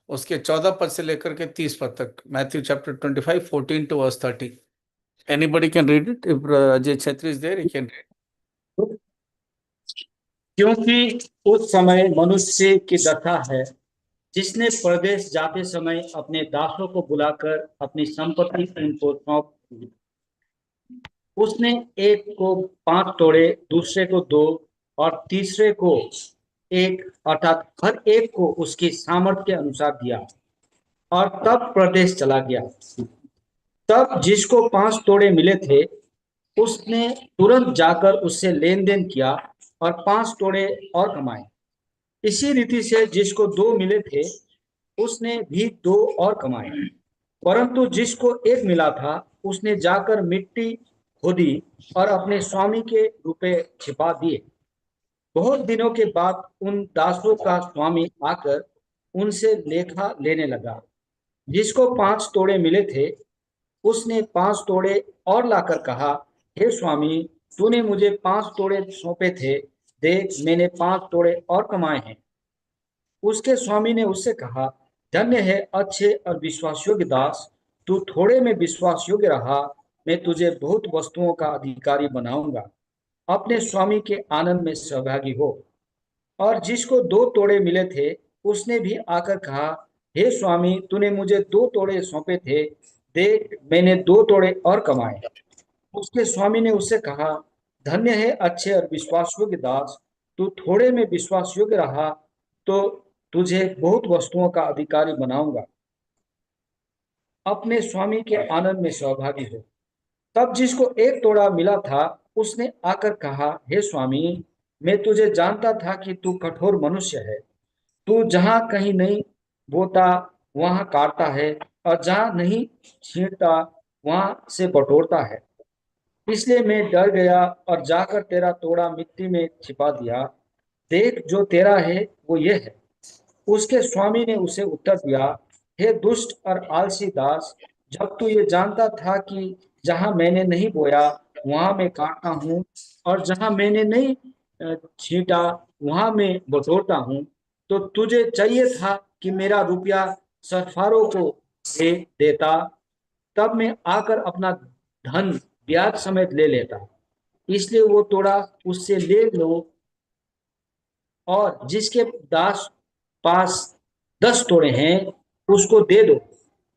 उसके 14 पद से लेकर के 30 पद तक, Matthew chapter 25 14 to verse 30. Anybody can read it. If Ajay Chhatri is there, he can read. क्योंकि उस समय मनुष्य की दशा है जिसने परदेश जाते समय अपने दासों को बुलाकर अपनी संपत्ति उनको सौंप दी। उसने एक को 5 तोड़े, दूसरे को 2 और तीसरे को 1, अर्थात हर एक को उसकी सामर्थ्य के अनुसार दिया और तब प्रदेश चला गया। तब जिसको 5 तोड़े मिले थे उसने तुरंत जाकर उससे लेन देन किया और 5 तोड़े और कमाए। इसी रीति से जिसको 2 मिले थे उसने भी 2 और कमाए। परंतु जिसको 1 मिला था उसने जाकर मिट्टी खोदी और अपने स्वामी के रुपए छिपा दिए। बहुत दिनों के बाद उन दासों का स्वामी आकर उनसे लेखा लेने लगा। जिसको 5 तोड़े मिले थे उसने 5 तोड़े और लाकर कहा, हे स्वामी, तूने मुझे 5 तोड़े सौंपे थे, देख मैंने 5 तोड़े और कमाए हैं। उसके स्वामी ने उससे कहा, धन्य है अच्छे और विश्वासयोग्य दास, तू थोड़े में विश्वास योग्य रहा, मैं तुझे बहुत वस्तुओं का अधिकारी बनाऊंगा, अपने स्वामी के आनंद में सहभागी हो। और जिसको 2 तोड़े मिले थे उसने भी आकर कहा, हे स्वामी, तूने मुझे 2 तोड़े सौंपे थे, देख मैंने 2 तोड़े और कमाए। उसके स्वामी ने उससे कहा, धन्य है अच्छे और विश्वासयोग्य दास, तू थोड़े में विश्वास योग्य रहा, तो तुझे बहुत वस्तुओं का अधिकारी बनाऊंगा, अपने स्वामी के आनंद में सहभागी हो। तब जिसको 1 तोड़ा मिला था उसने आकर कहा, हे स्वामी, मैं तुझे जानता था कि तू कठोर मनुष्य है, तू जहां कहीं नहीं बोता वहां काटता है और जहां नहीं छींटता वहां से बटोरता है। इसलिए मैं डर गया और जाकर तेरा तोड़ा मिट्टी में छिपा दिया। देख जो तेरा है वो ये है। उसके स्वामी ने उसे उत्तर दिया, हे दुष्ट और आलसी दास, जब तू ये जानता था कि जहां मैंने नहीं बोया वहां मैं काटता हूँ और जहां मैंने नहीं छींटा वहां मैं बटोरता हूँ, तो तुझे चाहिए था कि मेरा रुपया सरफारों को दे देता, तब मैं आकर अपना धन ब्याज समेत ले लेता। इसलिए वो तोड़ा उससे ले लो और जिसके दास पास 10 तोड़े हैं उसको दे दो,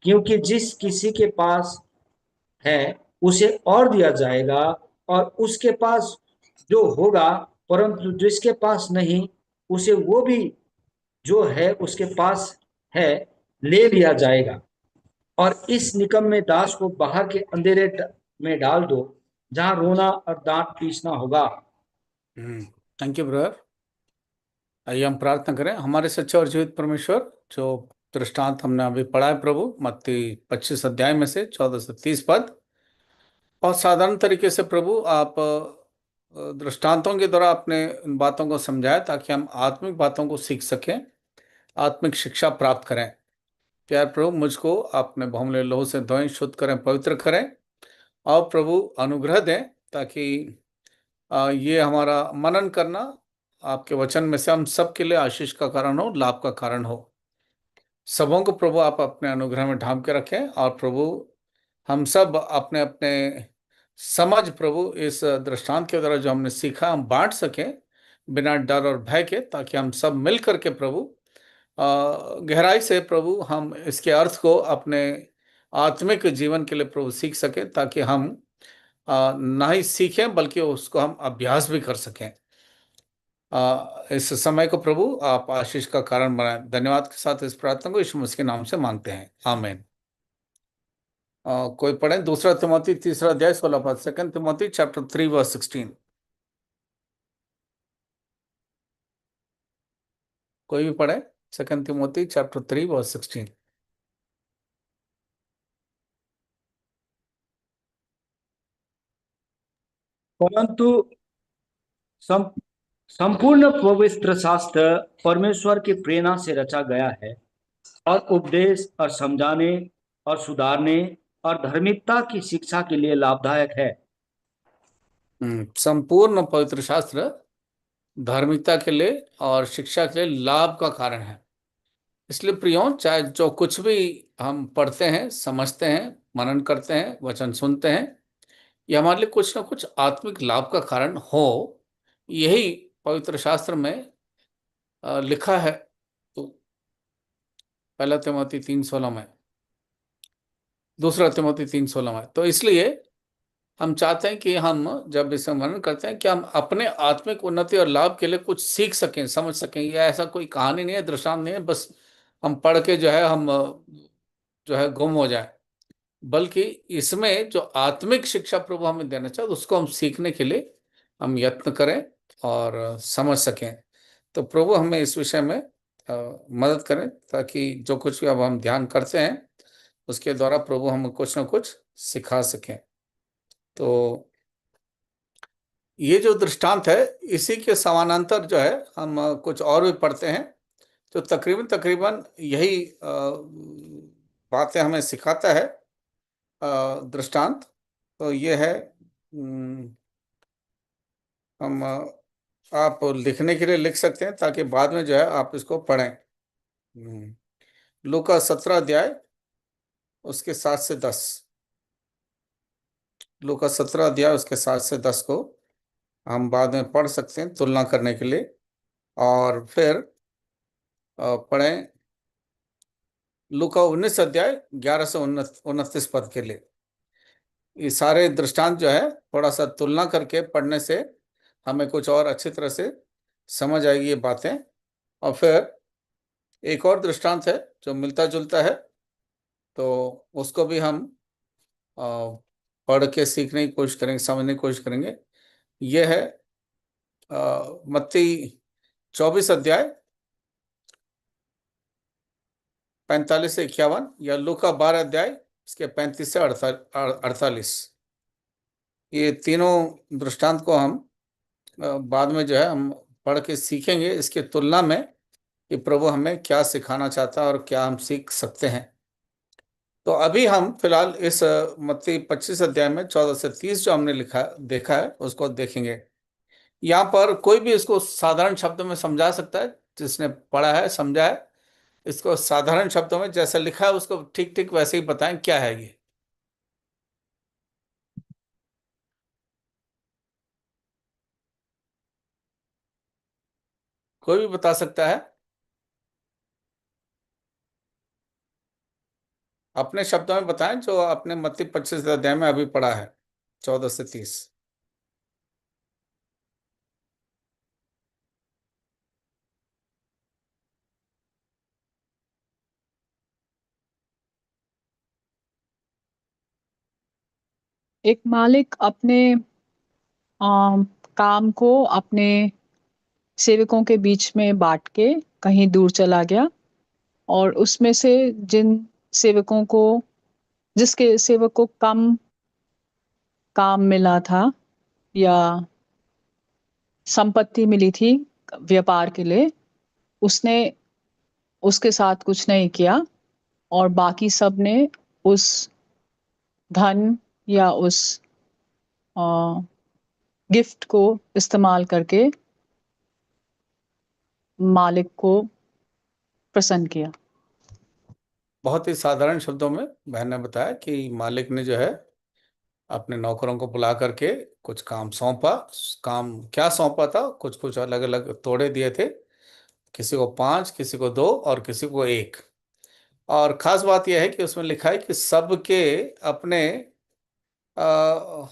क्योंकि जिस किसी के पास है उसे और दिया जाएगा और उसके पास जो होगा, परंतु जिसके पास नहीं उसे वो भी जो है उसके पास है ले लिया जाएगा। और इस निकम में दास को बाहर के अंधेरे में डाल दो, जहां रोना और दांत पीसना होगा। Thank you brother. आइए हम प्रार्थना करें। हमारे सच्चे और जीवित परमेश्वर, जो दृष्टांत हमने अभी पढ़ा है प्रभु, मत्ती 25 अध्याय में से 14 से 30 पद, और साधारण तरीके से प्रभु आप दृष्टांतों के द्वारा अपने इन बातों को समझाए ताकि हम आत्मिक बातों को सीख सकें, आत्मिक शिक्षा प्राप्त करें। प्यार प्रभु, मुझको अपने बहुमूल्य लहू से धोएं, शुद्ध करें, पवित्र करें, और प्रभु अनुग्रह दें ताकि ये हमारा मनन करना आपके वचन में से हम सबके लिए आशीष का कारण हो, लाभ का कारण हो। सबों को प्रभु आप अपने अनुग्रह में ढांप के रखें, और प्रभु हम सब अपने अपने समझ प्रभु इस दृष्टांत के द्वारा जो हमने सीखा हम बांट सकें बिना डर और भय के, ताकि हम सब मिल करके प्रभु गहराई से प्रभु हम इसके अर्थ को अपने आत्मिक जीवन के लिए प्रभु सीख सकें, ताकि हम ना ही सीखें बल्कि उसको हम अभ्यास भी कर सकें। इस समय को प्रभु आप आशीष का कारण बनाएं। धन्यवाद के साथ इस प्रार्थना को यीशु मसीह के नाम से मांगते हैं, आमीन। कोई पढ़े दूसरा तिमोथी 3 अध्याय 16 पद, 2 तिमोथी चैप्टर 3 वर्स 16। कोई भी पढ़े 2 तिमोथी चैप्टर 3 वर्स 16। परंतु संपूर्ण पवित्र शास्त्र परमेश्वर की प्रेरणा से रचा गया है और उपदेश और समझाने और सुधारने और धार्मिकता की शिक्षा के लिए लाभदायक है। संपूर्ण पवित्र शास्त्र धार्मिकता के लिए और शिक्षा के लिए लाभ का कारण है। इसलिए प्रियो, चाहे जो कुछ भी हम पढ़ते हैं, समझते हैं, मनन करते हैं, वचन सुनते हैं, ये हमारे लिए कुछ ना कुछ आत्मिक लाभ का कारण हो, यही पवित्र शास्त्र में लिखा है। तो पहला तिमोथी 3:16 में, दूसरा तिमोथी 3:16 में। तो इसलिए हम चाहते हैं कि हम जब इसे मनन करते हैं कि हम अपने आत्मिक उन्नति और लाभ के लिए कुछ सीख सकें, समझ सकें। यह ऐसा कोई कहानी नहीं है, दृष्टांत नहीं है, बस हम पढ़ के जो है हम जो है गुम हो जाए, बल्कि इसमें जो आत्मिक शिक्षा प्रभु हमें देना चाहते उसको हम सीखने के लिए हम यत्न करें और समझ सकें। तो प्रभु हमें इस विषय में मदद करें, ताकि जो कुछ भी अब हम ध्यान करते हैं उसके द्वारा प्रभु हमें कुछ ना कुछ सिखा सकें। तो ये जो दृष्टांत है, इसी के समानांतर जो है हम कुछ और भी पढ़ते हैं, जो तकरीबन तकरीबन यही बातें हमें सिखाता है दृष्टांत। तो ये है, हम आप लिखने के लिए लिख सकते हैं, ताकि बाद में जो है आप इसको पढ़ें। लूका 17 अध्याय उसके 7 से 10। लूका 17 अध्याय उसके 7 से 10 को हम बाद में पढ़ सकते हैं तुलना करने के लिए, और फिर पढ़ें लूका 19 अध्याय 11 से 29 पद के लिए। ये सारे दृष्टांत जो है थोड़ा सा तुलना करके पढ़ने से हमें कुछ और अच्छी तरह से समझ आएगी ये बातें। और फिर एक और दृष्टांत है जो मिलता जुलता है, तो उसको भी हम अ, पढ़ के सीखने की कोशिश करेंगे, समझने की कोशिश करेंगे। यह है मत्ती 24 अध्याय 45 से 51, या लूका 12 अध्याय इसके 35 से 48। ये तीनों दृष्टांत को हम बाद में जो है हम पढ़ के सीखेंगे, इसके तुलना में कि प्रभु हमें क्या सिखाना चाहता है और क्या हम सीख सकते हैं। तो अभी हम फिलहाल इस मत्ती 25 अध्याय में 14 से 30 जो हमने लिखा देखा है उसको देखेंगे। यहाँ पर कोई भी इसको साधारण शब्दों में समझा सकता है, जिसने पढ़ा है समझा है। इसको साधारण शब्दों में जैसा लिखा है उसको ठीक ठीक वैसे ही बताएं क्या है ये। कोई भी बता सकता है, अपने शब्दों में बताएं जो आपने मत्ती 25 अध्याय में अभी पढ़ा है, 14 से 30। एक मालिक अपने काम को अपने सेवकों के बीच में बांट के कहीं दूर चला गया, और उसमें से जिन सेवकों को जिसके सेवक को कम काम मिला था या संपत्ति मिली थी व्यापार के लिए, उसने उसके साथ कुछ नहीं किया, और बाकी सब ने उस धन या उस गिफ्ट को इस्तेमाल करके मालिक को प्रसन्न किया। बहुत ही साधारण शब्दों में बहन ने बताया कि मालिक ने जो है अपने नौकरों को बुला करके कुछ काम सौंपा। काम क्या सौंपा था, कुछ कुछ अलग अलग तोड़े दिए थे, किसी को 5, किसी को 2 और किसी को 1। और खास बात यह है कि उसमें लिखा है कि सबके अपने अ,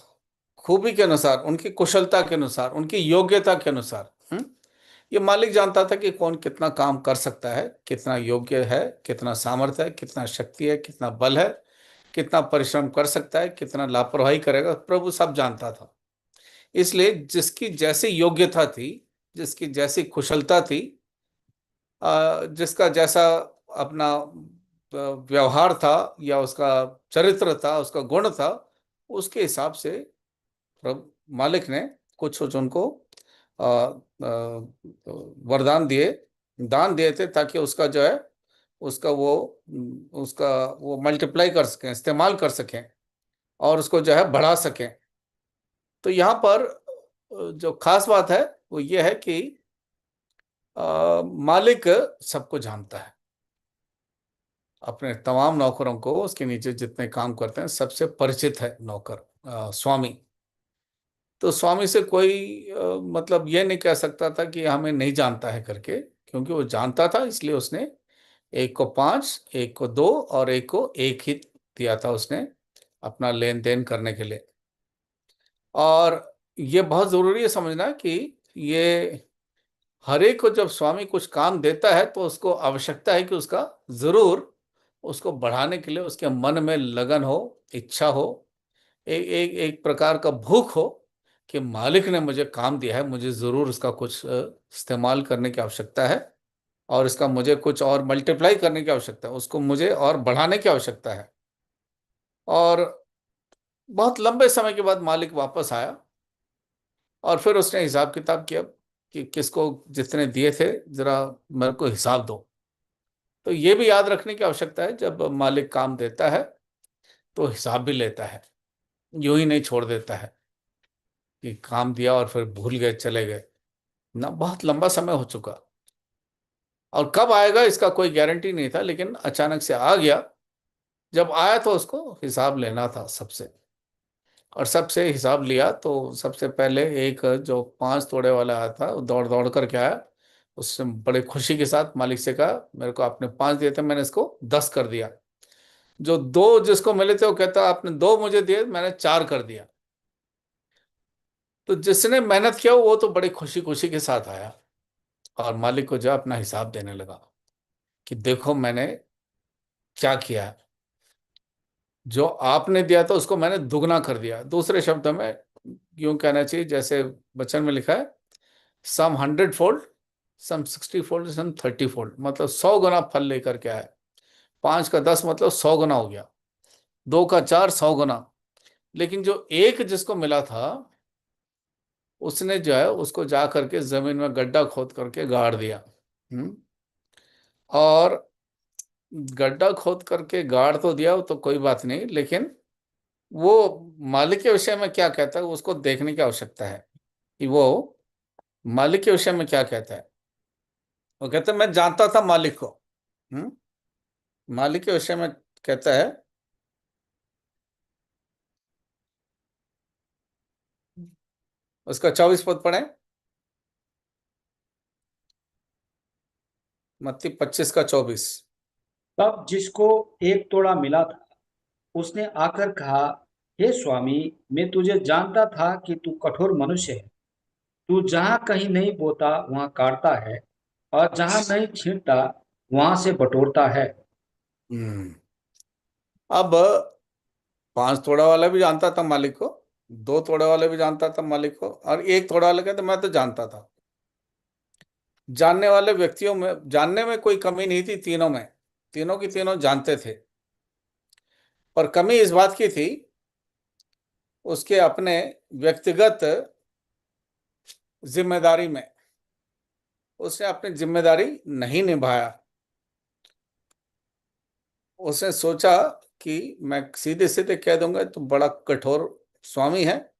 खूबी के अनुसार, उनकी कुशलता के अनुसार, उनकी योग्यता के अनुसार। ये मालिक जानता था कि कौन कितना काम कर सकता है, कितना योग्य है, कितना सामर्थ्य है, कितना शक्ति है, कितना बल है, कितना परिश्रम कर सकता है, कितना लापरवाही करेगा, प्रभु सब जानता था। इसलिए जिसकी जैसी योग्यता थी, जिसकी जैसी कुशलता थी, जिसका जैसा अपना व्यवहार था या उसका चरित्र था, उसका गुण था, उसके हिसाब से प्रभु मालिक ने कुछ कुछ उनको वरदान दिए, दान दिए थे, ताकि उसका जो है उसका वो मल्टीप्लाई कर सकें, इस्तेमाल कर सकें और उसको जो है बढ़ा सकें। तो यहाँ पर जो खास बात है वो ये है कि मालिक सबको जानता है। अपने तमाम नौकरों को, उसके नीचे जितने काम करते हैं, सबसे परिचित है नौकर, स्वामी। तो स्वामी से कोई मतलब ये नहीं कह सकता था कि हमें नहीं जानता है करके, क्योंकि वो जानता था, इसलिए उसने एक को 5, एक को 2 और एक को 1 ही दिया था उसने अपना लेन देन करने के लिए। और ये बहुत जरूरी है समझना कि ये हर एक को जब स्वामी कुछ काम देता है तो उसको आवश्यकता है कि उसका जरूर उसको बढ़ाने के लिए उसके मन में लगन हो, इच्छा हो, एक प्रकार का भूख हो कि मालिक ने मुझे काम दिया है, मुझे जरूर उसका कुछ इस्तेमाल करने की आवश्यकता है, और इसका मुझे कुछ और मल्टीप्लाई करने की आवश्यकता है, उसको मुझे और बढ़ाने की आवश्यकता है। और बहुत लंबे समय के बाद मालिक वापस आया और फिर उसने हिसाब किताब किया कि किसको जितने दिए थे जरा मेरे को हिसाब दो। तो ये भी याद रखने की आवश्यकता है, जब मालिक काम देता है तो हिसाब भी लेता है, यूं ही नहीं छोड़ देता है कि काम दिया और फिर भूल गए चले गए ना। बहुत लंबा समय हो चुका और कब आएगा इसका कोई गारंटी नहीं था, लेकिन अचानक से आ गया। जब आया तो उसको हिसाब लेना था सबसे, और सबसे हिसाब लिया। तो सबसे पहले एक जो 5 तोड़े वाला आया था वो दौड़ दौड़ करके आया। उसने बड़े खुशी के साथ मालिक से कहा, मेरे को आपने 5 दिए थे, मैंने इसको 10 कर दिया। जो 2 जिसको मिले थे वो कहता, आपने 2 मुझे दिए, मैंने 4 कर दिया। तो जिसने मेहनत किया वो तो बड़ी खुशी खुशी के साथ आया और मालिक को जो अपना हिसाब देने लगा कि देखो मैंने क्या किया है, जो आपने दिया था उसको मैंने दुगना कर दिया। दूसरे शब्दों में यूं कहना चाहिए जैसे वचन में लिखा है, सम 100 फोल्ड, सम 60 फोल्ड, सम 30 फोल्ड, मतलब 100 गुना फल लेकर के आया। 5 का 10 मतलब 100 गुना हो गया, 2 का 4 100 गुना। लेकिन जो एक जिसको मिला था उसने जो है उसको जा करके जमीन में गड्ढा खोद करके गाड़ दिया। हम्म। और गड्ढा खोद करके गाड़ तो दिया, वो तो कोई बात नहीं, लेकिन वो मालिक के विषय में क्या कहता है उसको देखने की आवश्यकता है कि वो मालिक के विषय में क्या कहता है। वो कहता है मैं जानता था मालिक को। हम्म। मालिक के विषय में कहता है, उसका 24 पद पढ़े, मत्ती 25 का 24। तब जिसको एक तोड़ा मिला था उसने आकर कहा, हे स्वामी, मैं तुझे जानता था कि तू कठोर मनुष्य है। तू जहाँ कहीं नहीं बोता वहाँ काटता है, और जहाँ नहीं छींटता वहाँ से बटोरता है। हम्म। अब 5 तोड़ा वाला भी जानता था मालिक को, 2 तोड़े वाले भी जानता था मालिक को, और 1 तोड़ा वाले कहते मैं तो जानता था। जानने वाले व्यक्तियों में जानने में कोई कमी नहीं थी, तीनों में, तीनों की तीनों जानते थे। पर कमी इस बात की थी उसके अपने व्यक्तिगत जिम्मेदारी में। उसने अपनी जिम्मेदारी नहीं निभाया। उसने सोचा कि मैं सीधे सीधे कह दूंगा तो बड़ा कठोर स्वामी है,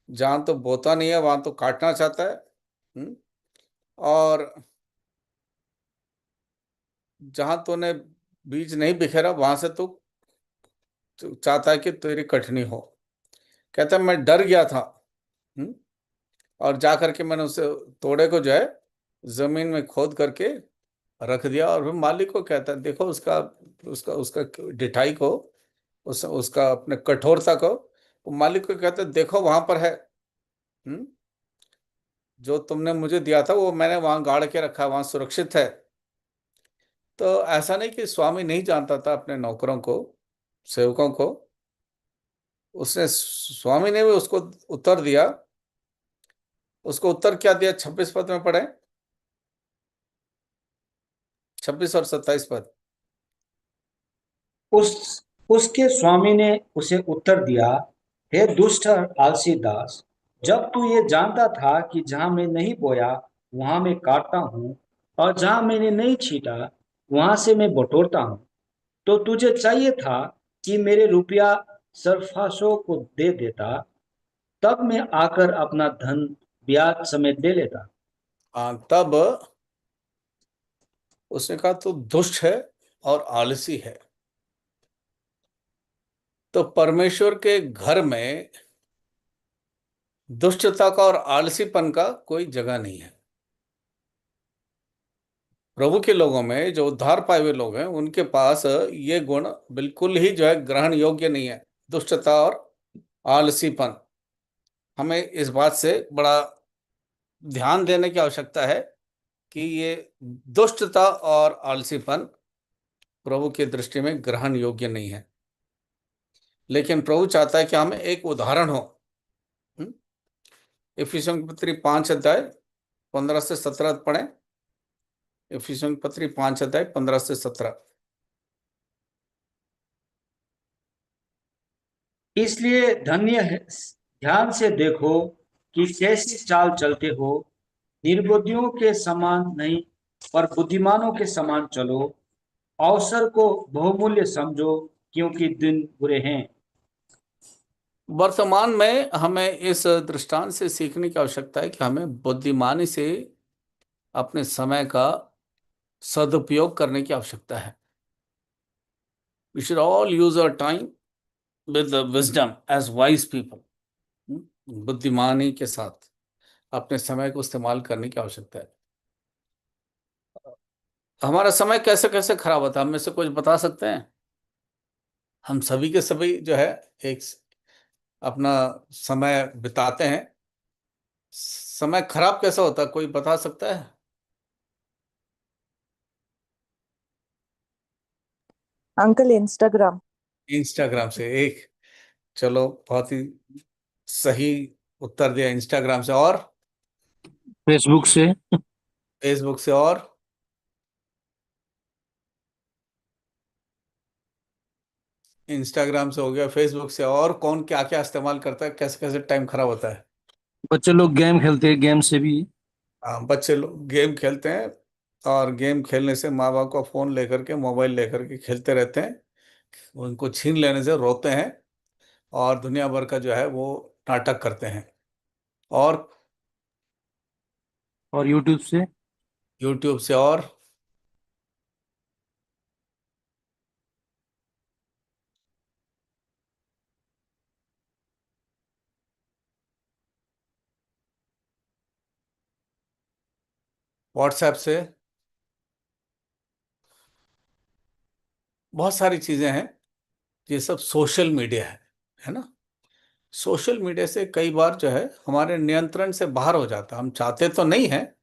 जहां तो बोता नहीं है वहां तो काटना चाहता है। हम्म। और जहां तूने बीज नहीं बिखेरा वहां से तू चाहता है कि तेरी कटनी हो। कहता है मैं डर गया था। हम्म। और जा करके मैंने उसे तोड़े को जो है जमीन में खोद करके रख दिया। और फिर मालिक को कहता है देखो उसका उसका उसका डिठाई को, उसका अपने कठोरता को। वो मालिक को कहता है देखो वहां पर है। हम्म। जो तुमने मुझे दिया था वो मैंने वहां गाड़ के रखा है, वहां सुरक्षित है। तो ऐसा नहीं कि स्वामी नहीं जानता था अपने नौकरों को, सेवकों को। उसने स्वामी ने भी उसको उत्तर दिया। उसको उत्तर क्या दिया, 26 पद में पढ़े, 26 और 27 पद। उस उसके स्वामी ने उसे उत्तर दिया, हे दुष्ट और आलसी दास, जब तू ये जानता था कि जहां मैं नहीं बोया वहां मैं काटता हूँ, और जहां मैंने नहीं छीटा वहां से मैं बटोरता हूँ, तो तुझे चाहिए था कि मेरे रुपया सरफासों को दे देता, तब मैं आकर अपना धन ब्याज समेत ले लेता। हाँ, तब उसने कहा तू दुष्ट है और आलसी है। तो परमेश्वर के घर में दुष्टता का और आलसीपन का कोई जगह नहीं है। प्रभु के लोगों में जो उद्धार पाए हुए लोग हैं उनके पास ये गुण बिल्कुल ही जो है ग्रहण योग्य नहीं है, दुष्टता और आलसीपन। हमें इस बात से बड़ा ध्यान देने की आवश्यकता है कि ये दुष्टता और आलसीपन प्रभु की दृष्टि में ग्रहण योग्य नहीं है। लेकिन प्रभु चाहता है कि हमें एक उदाहरण हो। इफिसियों की पत्री 5 अध्याय 15 से 17 पढ़ें। इफिसियों की पत्री 5 अध्याय 15 से 17। इसलिए धन्य है, ध्यान से देखो कि कैसी चाल चलते हो, निर्बुद्धियों के समान नहीं पर बुद्धिमानों के समान चलो, अवसर को बहुमूल्य समझो क्योंकि दिन बुरे हैं। वर्तमान में हमें इस दृष्टांत से सीखने की आवश्यकता है कि हमें बुद्धिमानी से अपने समय का सदुपयोग करने की आवश्यकता है। We should all use our time with the wisdom as wise people. बुद्धिमानी के साथ अपने समय को इस्तेमाल करने की आवश्यकता है। हमारा समय कैसे कैसे खराब होता है, हम में से कुछ बता सकते हैं? हम सभी के सभी जो है एक अपना समय बिताते हैं। समय खराब कैसा होता है, कोई बता सकता है? Uncle Instagram. इंस्टाग्राम से। एक, चलो बहुत ही सही उत्तर दिया, इंस्टाग्राम से। और फेसबुक से। फेसबुक से। और इंस्टाग्राम से हो गया, फेसबुक से। और कौन क्या क्या इस्तेमाल करता है, कैसे कैसे टाइम खराब होता है? बच्चे लोग गेम खेलते हैं, गेम से भी। हाँ, बच्चे लोग गेम खेलते हैं और गेम खेलने से माँ बाप का फोन लेकर के, मोबाइल लेकर के खेलते रहते हैं। उनको छीन लेने से रोते हैं और दुनिया भर का जो है वो नाटक करते हैं। और यूट्यूब से। यूट्यूब से। और व्हाट्सएप से। बहुत सारी चीजें हैं। ये सब सोशल मीडिया है ना। सोशल मीडिया से कई बार जो है हमारे नियंत्रण से बाहर हो जाता है। हम चाहते तो नहीं है,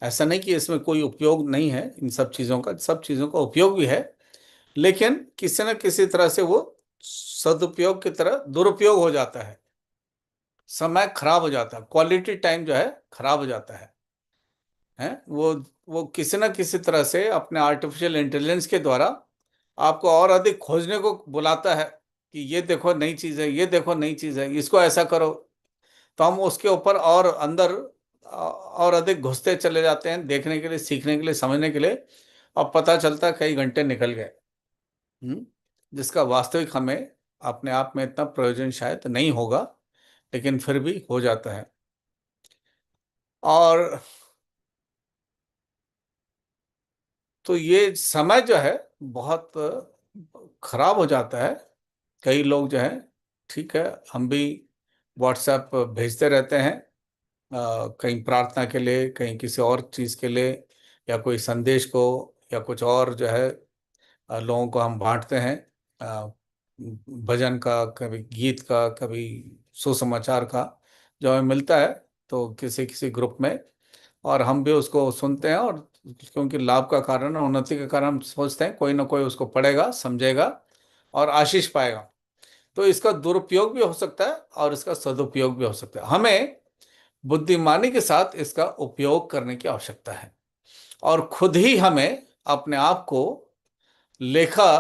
ऐसा नहीं कि इसमें कोई उपयोग नहीं है, इन सब चीज़ों का, सब चीज़ों का उपयोग भी है। लेकिन किसी न किसी तरह से वो सदुपयोग की तरह दुरुपयोग हो जाता है। समय खराब हो जाता है, क्वालिटी टाइम जो है खराब हो जाता है वो किसी न किसी तरह से अपने आर्टिफिशियल इंटेलिजेंस के द्वारा आपको और अधिक खोजने को बुलाता है कि ये देखो नई चीज़ है, ये देखो नई चीज़ है, इसको ऐसा करो। तो हम उसके ऊपर और अंदर और अधिक घुसते चले जाते हैं, देखने के लिए, सीखने के लिए, समझने के लिए। और पता चलता है कई घंटे निकल गए, जिसका वास्तविक हमें अपने आप में इतना प्रयोजन शायद नहीं होगा, लेकिन फिर भी हो जाता है। और तो ये समय जो है बहुत खराब हो जाता है। कई लोग जो है, ठीक है, हम भी व्हाट्सएप भेजते रहते हैं, कहीं प्रार्थना के लिए, कहीं किसी और चीज़ के लिए, या कोई संदेश को, या कुछ और जो है लोगों को हम बांटते हैं, अ, भजन का, कभी गीत का, कभी सुसमाचार का जो हमें मिलता है तो किसी किसी ग्रुप में, और हम भी उसको सुनते हैं। और क्योंकि लाभ का कारण है, उन्नति के कारण, हम सोचते हैं कोई ना कोई उसको पढ़ेगा, समझेगा और आशीष पाएगा। तो इसका दुरुपयोग भी हो सकता है और इसका सदुपयोग भी हो सकता है। हमें बुद्धिमानी के साथ इसका उपयोग करने की आवश्यकता है और खुद ही हमें अपने आप को लेखा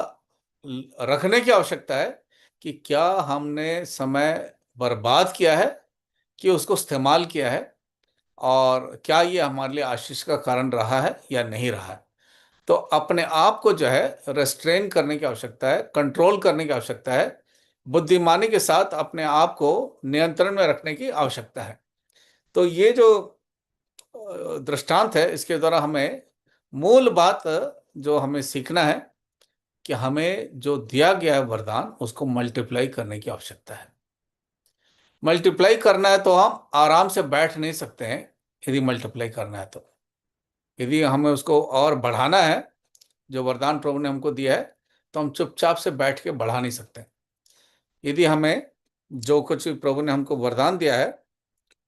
रखने की आवश्यकता है कि क्या हमने समय बर्बाद किया है कि उसको इस्तेमाल किया है, और क्या ये हमारे लिए आशीष का कारण रहा है या नहीं रहा है। तो अपने आप को जो है रेस्ट्रेन करने की आवश्यकता है, कंट्रोल करने की आवश्यकता है, बुद्धिमानी के साथ अपने आप को नियंत्रण में रखने की आवश्यकता है। तो ये जो दृष्टांत है, इसके द्वारा हमें मूल बात जो हमें सीखना है कि हमें जो दिया गया है वरदान उसको मल्टीप्लाई करने की आवश्यकता है। मल्टीप्लाई करना है तो हम आराम से बैठ नहीं सकते हैं। यदि मल्टीप्लाई करना है तो, यदि हमें उसको और बढ़ाना है, जो वरदान प्रभु ने हमको दिया है, तो हम चुपचाप से बैठ के बढ़ा नहीं सकते। यदि हमें जो कुछ भी प्रभु ने हमको वरदान दिया है,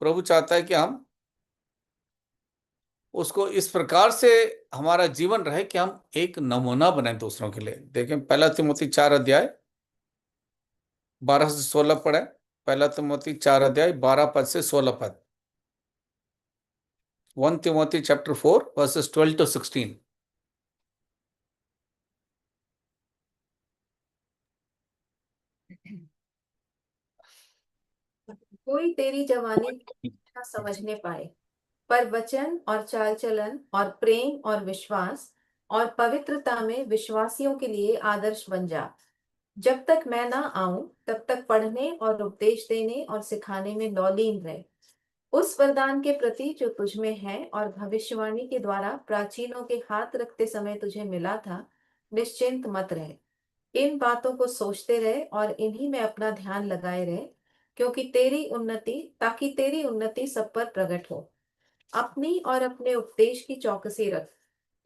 प्रभु चाहता है कि हम उसको इस प्रकार से हमारा जीवन रहे कि हम एक नमूना बने दूसरों के लिए। देखें, 1 तिमोथी 4 अध्याय 12 से 16 पढ़े। 1 तिमोथी 4 अध्याय 12 पद से 16 पद। 1 Timothy chapter 4 verses 12 to 16। कोई तेरी जवानी न समझने पाए, पर वचन और चाल चलन और प्रेम और विश्वास और पवित्रता में विश्वासियों के लिए आदर्श बन जा। जब तक मैं ना आऊं तब तक पढ़ने और उपदेश देने और सिखाने में लौलीन रहे। उस वरदान के प्रति जो तुझ में है और भविष्यवाणी के द्वारा प्राचीनों के हाथ रखते समय तुझे मिला था, निश्चिंत मत रहे। इन बातों को सोचते रहे और इन्हीं में अपना ध्यान लगाए रहे, ताकि तेरी उन्नति सब पर प्रकट हो। अपनी और अपने उपदेश की चौकसी रख,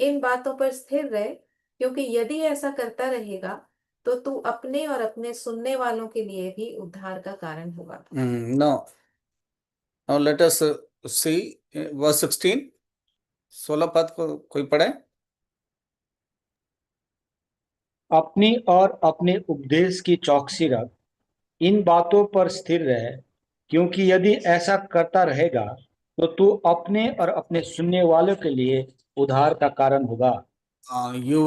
इन बातों पर स्थिर रहे, क्योंकि यदि ऐसा करता रहेगा तो तू अपने और अपने सुनने वालों के लिए भी उद्धार का कारण होगा। Now let us see verse 16। 16 पद को कोई पढ़े। अपनी और अपने उपदेश की चौकसी रख, इन बातों पर स्थिर रहे, क्योंकि यदि ऐसा करता रहेगा तो तू अपने और अपने सुनने वालों के लिए उद्धार का कारण होगा। You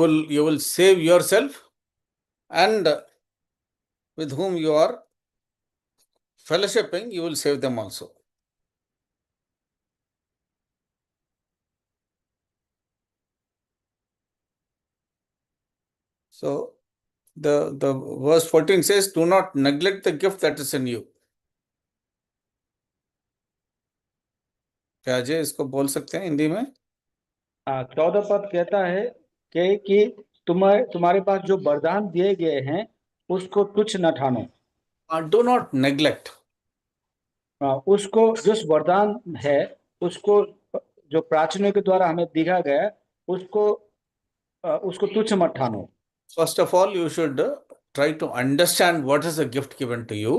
will save yourself, and with whom you are fellowshipping, you will save them also. So the verse 14 says, do not neglect the gift that is in you। क्या अजय इसको बोल सकते हैं हिंदी में? 14 पद कहता है कि तुम्हारे पास जो वरदान दिए गए हैं उसको तुच्छ न ठानो। Do not neglect। उसको जो वरदान है उसको जो प्राचीनों के द्वारा हमें दिया गया उसको तुच्छ मत ठानो। First of all, you should try to understand what is the gift given to you।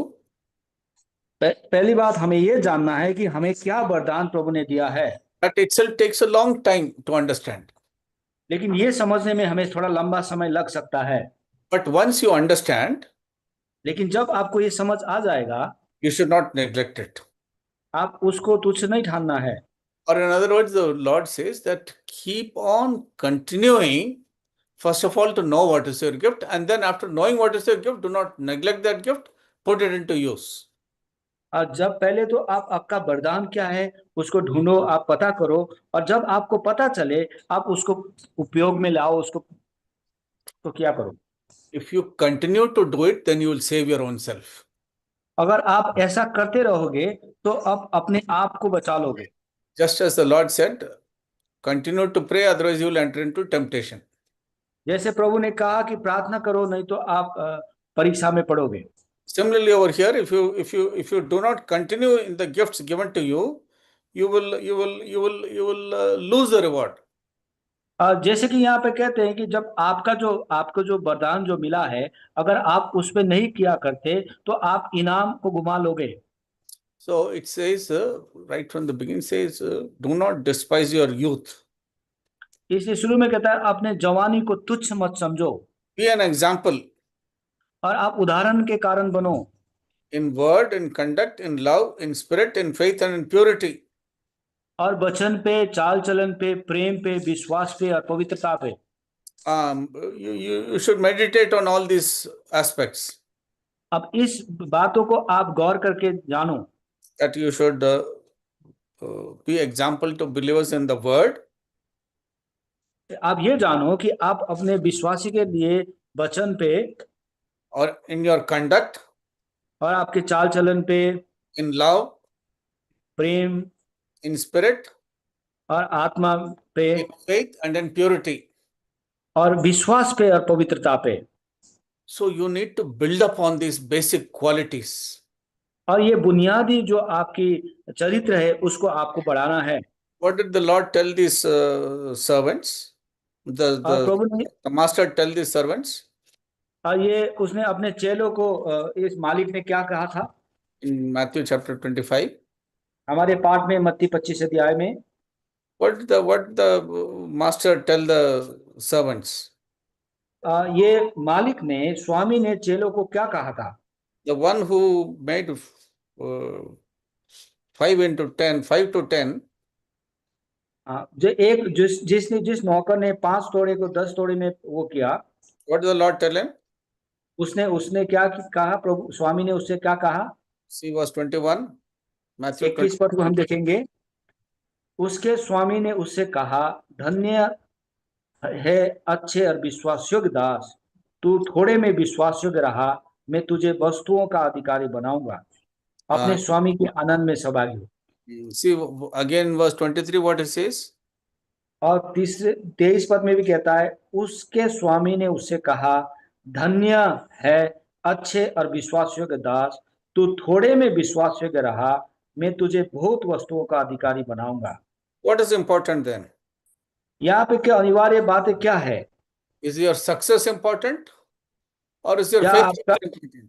पहली बात हमें ये जानना है कि हमें क्या वरदान प्रभु ने दिया है। That itself takes a long time to understand। लेकिन ये समझने में हमें थोड़ा लंबा समय लग सकता है। But once you understand, लेकिन जब आपको ये समझ आ जाएगा, you should not neglect it। आप उसको तुच्छ नहीं ठानना है। Or in other words, the Lord says that keep on continuing, first of all, to know what is your gift, and then after knowing what is your gift, do not neglect that gift, put it into use। और जब पहले तो आप आपका वरदान क्या है उसको ढूंढो, आप पता करो, और जब आपको पता चले आप उसको उपयोग में लाओ, उसको तो क्या करो। If you continue to do it, then you will save your own self। अगर आप ऐसा करते रहोगे तो आप अपने आप को बचा लोगे। Just as the Lord said, continue to pray, otherwise you will enter into temptation। जैसे प्रभु ने कहा कि प्रार्थना करो, नहीं तो आप परीक्षा में पड़ोगे। Similarly, over here, if you do not continue in the gifts given to you, you will lose the reward। जैसे कि यहाँ पे कहते हैं कि जब आपको जो वरदान जो मिला है, अगर आप उस पे नहीं किया करते तो आप इनाम को गुमा लोगे। So it says, right from the beginning says, do not despise your youth। इसलिए शुरू में कहता है अपने जवानी को तुच्छ मत समझो, Be an example और आप उदाहरण के कारण बनो। in word, in conduct, in love, in spirit, in faith and in purity। और वचन पे, चाल चलन पे, प्रेम पे, विश्वास पे और पवित्रता पे। You should meditate on all these aspects। अब इस बातों को आप गौर करके जानो। That you should be example to believers in the word। आप ये जानो कि आप अपने विश्वासी के लिए वचन पे, और in your conduct, और आपके चाल चलन पे, in love, Prem, in spirit, और आत्मा पे, in faith and in purity। और विश्वास पे और पवित्रता पे। So you need to build upon these basic qualities. और ये बुनियादी जो आपकी चरित्र है उसको आपको बढ़ाना है। What did the Lord tell these servants? और प्रभु ने The master tell these servants ये उसने अपने चेलों को इस मालिक ने क्या कहा था? in Matthew chapter 25. हमारे पाठ में मत्ती 25 अध्याय में What the master tell the servants? ये मालिक ने, स्वामी ने चेलों को क्या कहा था? The one who made 5 to 10, जो जिस नौकर ने 5 तोड़े को 10 तोड़े में वो किया, what did the Lord tell him? उसने क्या कहा? प्रभु स्वामी ने उससे क्या कहा? See verse 21, Matthew 21 पद को हम देखेंगे। उसके स्वामी ने उससे कहा, धन्य है अच्छे और विश्वासयोग्य दास, तू थोड़े में विश्वासयोग्य रहा, मैं तुझे वस्तुओं का अधिकारी बनाऊंगा। अपने स्वामी के आनंद में सहभागी हो। See again verse 23 what it says? और 23 पद में भी कहता है, उसके स्वामी ने उससे कहा, धन्य है अच्छे और विश्वासयोग्य दास, तू थोड़े में विश्वासयोग्य रहा, मैं तुझे बहुत वस्तुओं का अधिकारी बनाऊंगा। What is important then? यहाँ पे क्या अनिवार्य बातें क्या है? Is your success important or is your क्या faith आपका important?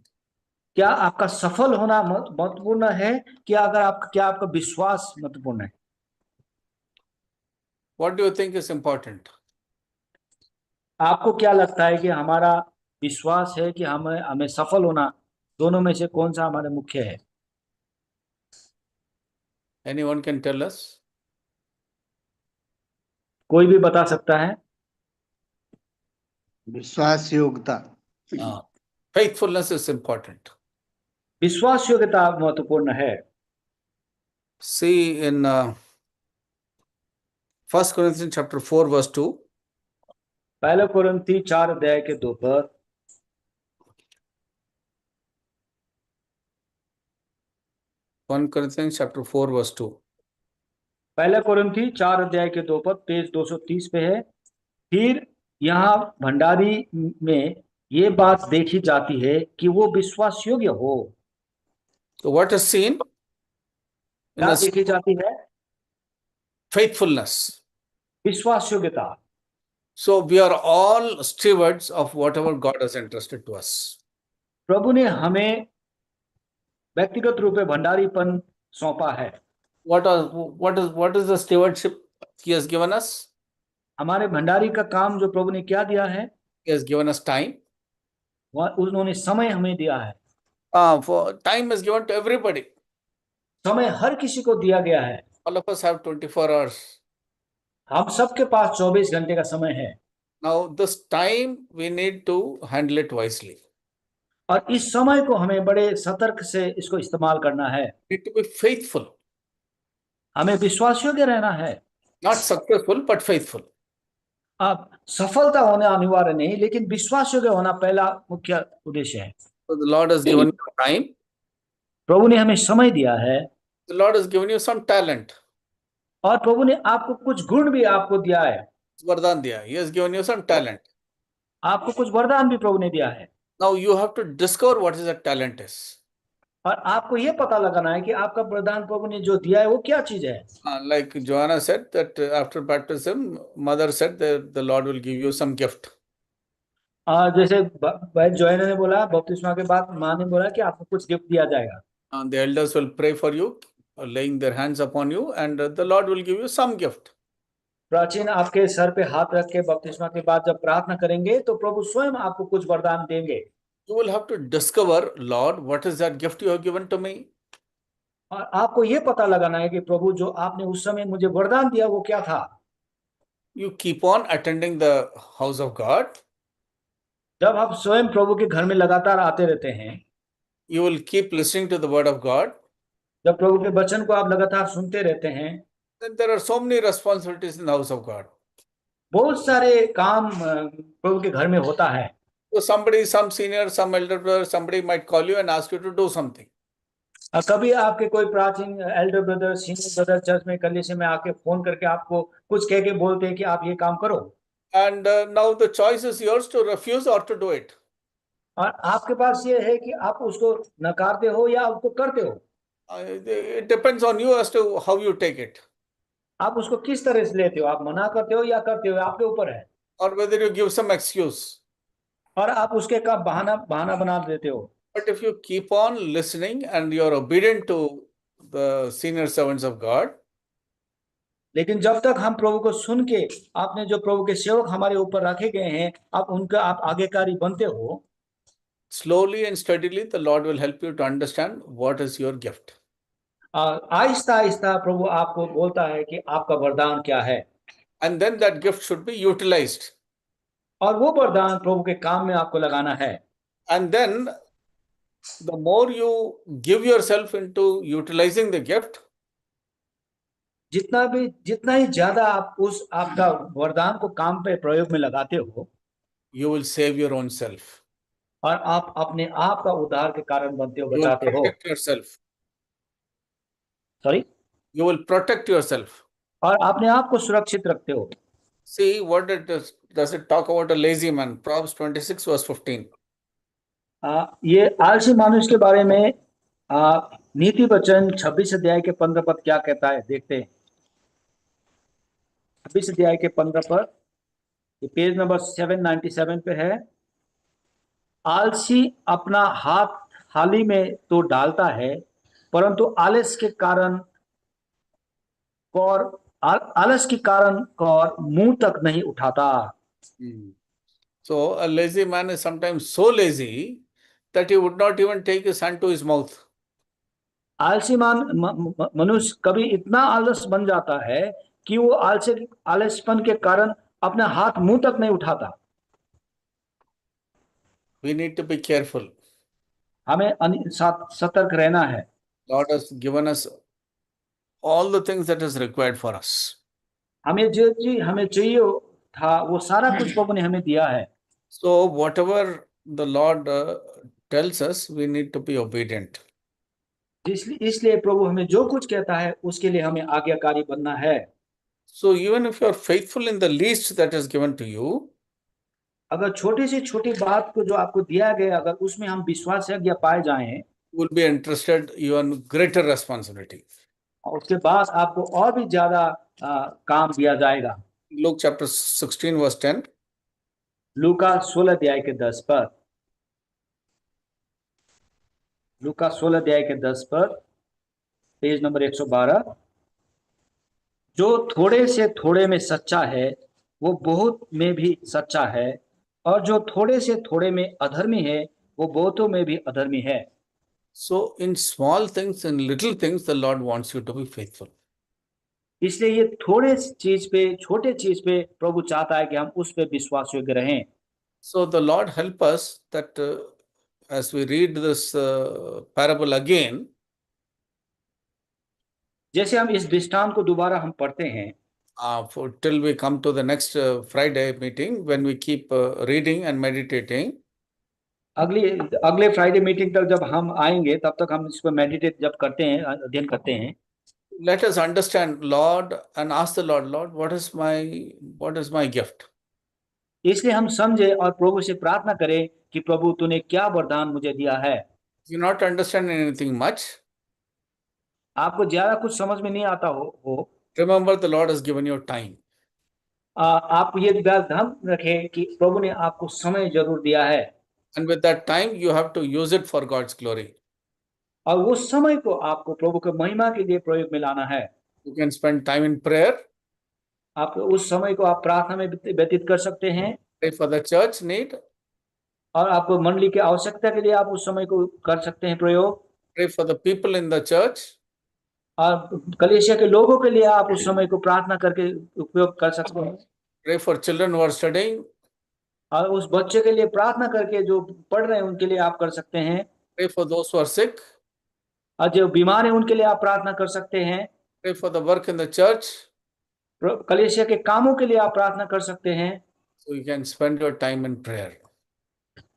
क्या आपका सफल होना महत्वपूर्ण है कि अगर आपका विश्वास महत्वपूर्ण है? What do you think is important? आपको क्या लगता है कि हमारा विश्वास है कि हमें सफल होना, दोनों में से कौन सा हमारे मुख्य है? Anyone can tell us? कोई भी बता सकता है? विश्वास योग्यता। Faithfulness is important. विश्वास योग्यता महत्वपूर्ण है। See in 1 Corinthians chapter 4 verse 2. पहले कोरिन्थी 4 अध्याय के 2 पद। 1 Corinthians chapter 4 verse 2. पहले कोरिन्थी 4 अध्याय के 2 पद, पेज 230 पे है। फिर यहाँ भंडारी में ये बात देखी जाती है कि वो विश्वास योग्य हो। So what is seen? In क्या a देखी जाती है? faithfulness. विश्वास योग्यता। So we are all stewards of whatever God has entrusted to us. प्रभु ने हमें व्यक्तिगत रूप में भंडारीपन सौंपा है। What is the stewardship He has given us? हमारे भंडारी का काम जो प्रभु ने क्या दिया है? He has given us time. उन्होंने समय हमें दिया है। For time is given to everybody. समय हर किसी को दिया गया है। All of us have 24 hours. हम सबके पास 24 घंटे का समय है। Now this time we need to handle it wisely. और इस समय को हमें बड़े सतर्क से इसको इस्तेमाल करना है। We need to be faithful. हमें विश्वास योग्य रहना है। Not successful but faithful. अब सफलता होना अनिवार्य नहीं, लेकिन विश्वास योग्य होना पहला मुख्य उद्देश्य है। So the Lord has given you time. प्रभु ने हमें समय दिया है। The Lord has given you some talent. और प्रभु ने आपको कुछ गुण भी आपको दिया है। वरदान दिया. He has given you some talent. आपको कुछ वरदान भी प्रभु ने दिया है। Now you have to discover what is that talent is. और आपको ये पता लगाना है कि आपका वरदान प्रभु ने जो दिया है वो क्या चीज है। Like Joanna said that after baptism, mother said that the Lord will give you some gift. जैसे भाई जोयना ने बोला, बपतिस्मा के बाद माँ ने बोला कि आपको कुछ गिफ्ट दिया जाएगा। The elders will pray for you, laying their hands upon you, and the Lord will give you some gift. प्राचीन आपके सर पे हाथ रख के बपतिस्मा के बाद जब प्रार्थना करेंगे तो प्रभु स्वयं आपको कुछ वरदान देंगे। You will have to discover, Lord, what is that gift you have given to me? और आपको ये पता लगाना है कि प्रभु जो आपने उस समय मुझे वरदान दिया वो क्या था। You keep on attending the house of God. जब आप स्वयं प्रभु के घर में लगातार आते रहते हैं, You will keep listening to the word of God. जब प्रभु के वचन को आप लगातार सुनते रहते हैं, Then there are so many responsibilities in the house of God. बहुत सारे काम प्रभु के घर में होता है। So somebody, some senior, some elder brother, somebody might call you and ask you to do something. कभी आपके कोई प्राचीन Elder brother, senior brother church में कलीसिया में आके फोन करके आपको कुछ कह के बोलते हैं कि आप ये काम करो। And now the choice is yours to refuse or to do it. और आपके पास ये है कि आप उसको नकारते हो या उसको करते हो। It depends on you as to how you take it, आप उसको किस तरह से लेते हो, आप मना करते हो या करते हो, आपके ऊपर है। or whether you give some excuse. और आप उसके का बहाना बहाना बना देते हो। But if you keep on listening and you're obedient to the senior servants of God, लेकिन जब तक हम प्रभु को सुन के, आपने जो प्रभु के सेवक हमारे ऊपर रखे गए हैं, आप उनका आप आज्ञाकारी बनते हो, slowly and steadily the Lord will help you to understand what is your gift. Aahista Aahista प्रभु आपको बोलता है कि आपका वरदान क्या है, And then that gift should be utilized. और वो वरदान प्रभु के काम में आपको लगाना है। And then the more you give yourself into utilizing the gift, जितना ही ज्यादा आप उस आपका वरदान को काम पे प्रयोग में लगाते हो, you will save your own self. और आप अपने आप का उद्धार के कारण बनते हो, You will बचाते हो। protect yourself. Sorry, You will protect yourself. और अपने आप को सुरक्षित रखते हो। See what does it talk about a lazy man? Proverbs 26 verse 15. ये आलसी मानुष के बारे में नीति वचन 26 अध्याय के 15 पद क्या कहता है, देखते हैं। 26 अध्याय के 15 पद, ये पेज नंबर 797 पे है। आलसी अपना हाथ थाली में तो डालता है, परंतु आलस के कारण कौर मुंह तक नहीं उठाता। So a lazy man is sometimes so lazy that he would not even take his hand to his mouth. आलसी मनुष्य कभी इतना आलस बन जाता है कि वो आलसपन के कारण अपना हाथ मुंह तक नहीं उठाता। We need to be careful. हमें सतर्क रहना है। Lord has given us all the things that is required for us. हमें जो चीज हमें चाहिए था, वो सारा कुछ प्रभु ने हमें दिया है। So whatever the Lord tells us, we need to be obedient. इसलिए प्रभु हमें जो कुछ कहता है उसके लिए हमें आज्ञाकारी बनना है। So even if you are faithful in the least that is given to you, अगर छोटी से छोटी बात को जो आपको दिया गया, अगर उसमें हम विश्वासयोग्य पाए जाएं, you will be entrusted even greater responsibility. और उसके बाद आपको और भी ज्यादा काम दिया जाएगा। Luke chapter 16 verse 10. लूका 16 अध्याय के 10 पर, लूका 16 अध्याय के 10 पर, पेज नंबर 112। जो थोड़े से थोड़े में सच्चा है वो बहुत में भी सच्चा है, और जो थोड़े से थोड़े में अधर्मी है वो बहुतों में भी अधर्मी है। So in small things and little things, the Lord wants you to be faithful. इसलिए ये थोड़े चीज पे, छोटे चीज पे प्रभु चाहता है कि हम उस पे विश्वास योग्य रहें। So the Lord help us that as we read this parable again, जैसे हम इस दृष्टांत को दोबारा हम पढ़ते हैं, till we come to the next Friday meeting, when we keep reading and meditating, अगले फ्राइडे मीटिंग तक जब हम आएंगे, तब तक हम इस पर मेडिटेट जब करते हैं, अध्ययन करते हैं, let us understand Lord and ask the Lord, Lord, what is my gift? इसलिए हम समझे और प्रभु से प्रार्थना करें कि प्रभु तूने क्या वरदान मुझे दिया है। If you not understand anything much, आपको ज्यादा कुछ समझ में नहीं आता हो, remember the Lord has given you time. आप ये ध्यान रखें कि प्रभु ने आपको समय जरूर दिया है, And with that time, you have to use it for God's glory. और वो समय को आपको प्रभु के महिमा के लिए प्रयोग में लाना है। You can spend time in prayer, आप उस समय को आप प्रार्थना में व्यतीत कर सकते हैं, pray for the church need, और आपको मंडली की आवश्यकता के लिए आप उस समय को कर सकते हैं प्रयोग, pray for the people in the church, और कलीसिया के लोगों के लिए आप उस समय को प्रार्थना करके उपयोग कर सकते हैं, pray for children who are studying, और उस बच्चे के लिए प्रार्थना करके जो पढ़ रहे हैं उनके लिए आप कर सकते हैं, pray for those who are sick, और जो बीमार हैं उनके लिए आप प्रार्थना कर सकते हैं, pray for the work in the church, कलीसिया के कामों के लिए आप प्रार्थना कर सकते हैं, so you can spend your time in prayer.